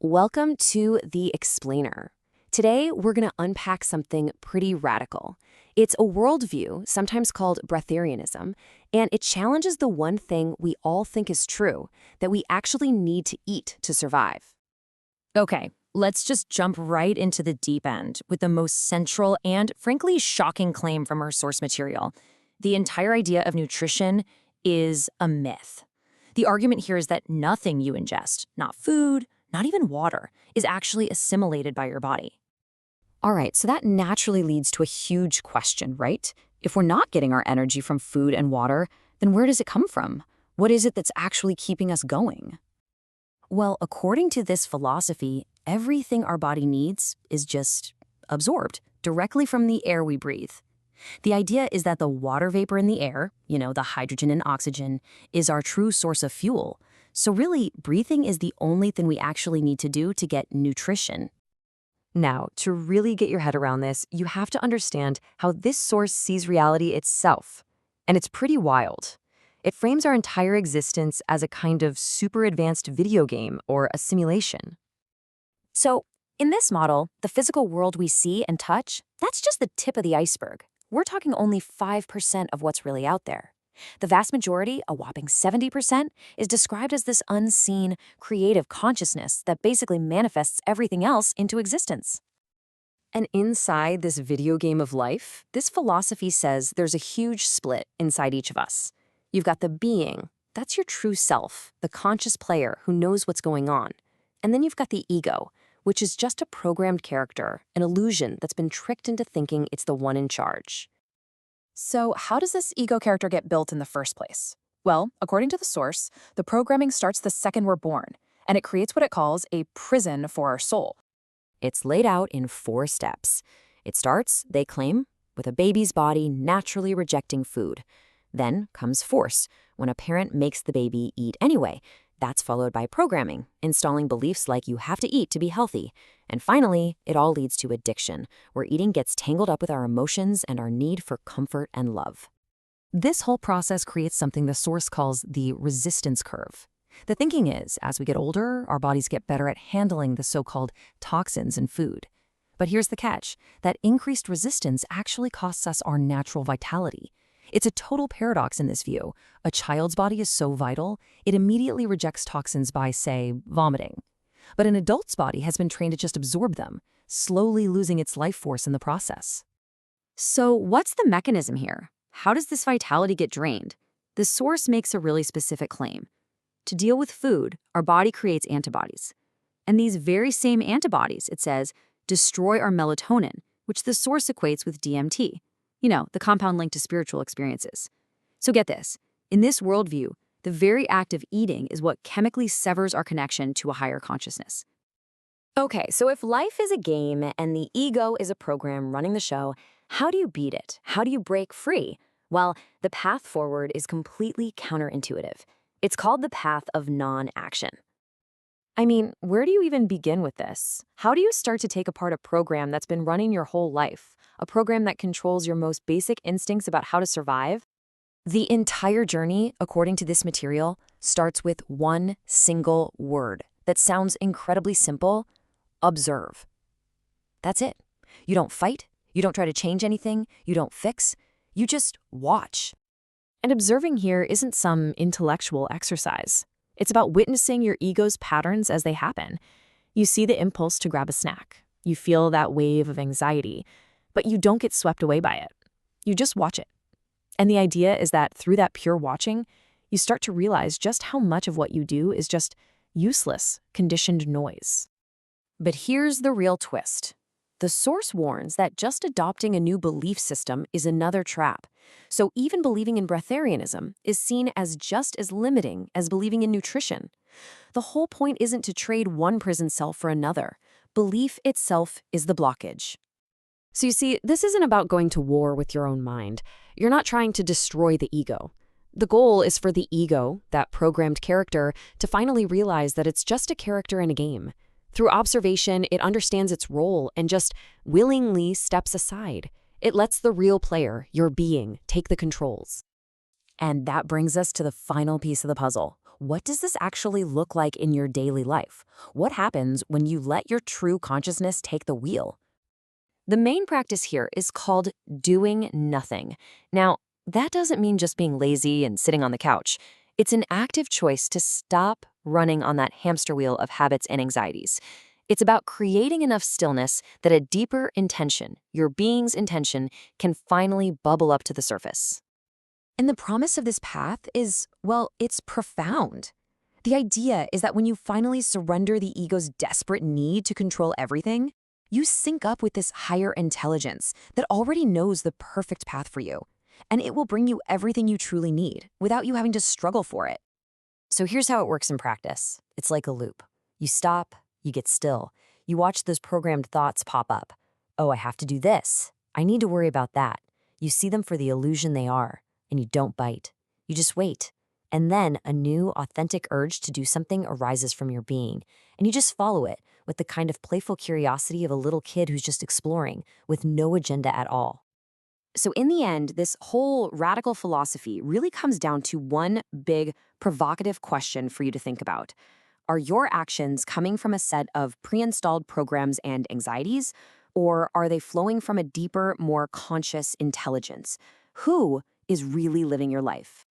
Welcome to The Explainer. Today, we're going to unpack something pretty radical. It's a worldview, sometimes called Breatharianism, and it challenges the one thing we all think is true, that we actually need to eat to survive. Okay, let's just jump right into the deep end with the most central and, frankly, shocking claim from our source material. The entire idea of nutrition is a myth. The argument here is that nothing you ingest, not food, not even water, is actually assimilated by your body. All right, so that naturally leads to a huge question, right? If we're not getting our energy from food and water, then where does it come from? What is it that's actually keeping us going? Well, according to this philosophy, everything our body needs is just absorbed directly from the air we breathe. The idea is that the water vapor in the air, the hydrogen and oxygen, is our true source of fuel. So really, breathing is the only thing we actually need to do to get nutrition. Now, to really get your head around this, you have to understand how this source sees reality itself. And it's pretty wild. It frames our entire existence as a kind of super advanced video game or a simulation. So, in this model, the physical world we see and touch, that's just the tip of the iceberg. We're talking only 5% of what's really out there. The vast majority, a whopping 70%, is described as this unseen, creative consciousness that basically manifests everything else into existence. And inside this video game of life, this philosophy says there's a huge split inside each of us. You've got the being, that's your true self, the conscious player who knows what's going on. And then you've got the ego, which is just a programmed character, an illusion that's been tricked into thinking it's the one in charge. So how does this ego character get built in the first place? Well, according to the source, the programming starts the second we're born, and it creates what it calls a prison for our soul. It's laid out in 4 steps. It starts, they claim, with a baby's body naturally rejecting food. Then comes force, when a parent makes the baby eat anyway. That's followed by programming, installing beliefs like you have to eat to be healthy. And finally, it all leads to addiction, where eating gets tangled up with our emotions and our need for comfort and love. This whole process creates something the source calls the resistance curve. The thinking is, as we get older, our bodies get better at handling the so-called toxins in food. But here's the catch, that increased resistance actually costs us our natural vitality. It's a total paradox in this view. A child's body is so vital, it immediately rejects toxins by, say, vomiting. But an adult's body has been trained to just absorb them, slowly losing its life force in the process. So what's the mechanism here? How does this vitality get drained? The source makes a really specific claim. To deal with food, our body creates antibodies. And these very same antibodies, it says, destroy our melatonin, which the source equates with DMT. The compound linked to spiritual experiences. So get this, in this worldview, the very act of eating is what chemically severs our connection to a higher consciousness. Okay, so if life is a game and the ego is a program running the show, how do you beat it? How do you break free? Well, the path forward is completely counterintuitive. It's called the path of non-action. I mean, where do you even begin with this? How do you start to take apart a program that's been running your whole life? A program that controls your most basic instincts about how to survive? The entire journey, according to this material, starts with one single word that sounds incredibly simple: observe. That's it. You don't fight, you don't try to change anything, you don't fix, you just watch. And observing here isn't some intellectual exercise. It's about witnessing your ego's patterns as they happen. You see the impulse to grab a snack. You feel that wave of anxiety, but you don't get swept away by it. You just watch it. And the idea is that through that pure watching, you start to realize just how much of what you do is just useless, conditioned noise. But here's the real twist. The source warns that just adopting a new belief system is another trap. So even believing in breatharianism is seen as just as limiting as believing in nutrition. The whole point isn't to trade one prison cell for another. Belief itself is the blockage. So you see, this isn't about going to war with your own mind. You're not trying to destroy the ego. The goal is for the ego, that programmed character, to finally realize that it's just a character in a game. Through observation, it understands its role and just willingly steps aside. It lets the real player, your being, take the controls. And that brings us to the final piece of the puzzle. What does this actually look like in your daily life? What happens when you let your true consciousness take the wheel? The main practice here is called doing nothing. Now, that doesn't mean just being lazy and sitting on the couch. It's an active choice to stop running on that hamster wheel of habits and anxieties. It's about creating enough stillness that a deeper intention, your being's intention, can finally bubble up to the surface. And the promise of this path is, well, it's profound. The idea is that when you finally surrender the ego's desperate need to control everything, you sync up with this higher intelligence that already knows the perfect path for you. And it will bring you everything you truly need without you having to struggle for it. So here's how it works in practice. It's like a loop. You stop, you get still. You watch those programmed thoughts pop up. Oh, I have to do this. I need to worry about that. You see them for the illusion they are, and you don't bite. You just wait. And then a new, authentic urge to do something arises from your being, and you just follow it with the kind of playful curiosity of a little kid who's just exploring, with no agenda at all. So in the end, this whole radical philosophy really comes down to one big, provocative question for you to think about. Are your actions coming from a set of pre-installed programs and anxieties, or are they flowing from a deeper, more conscious intelligence? Who is really living your life?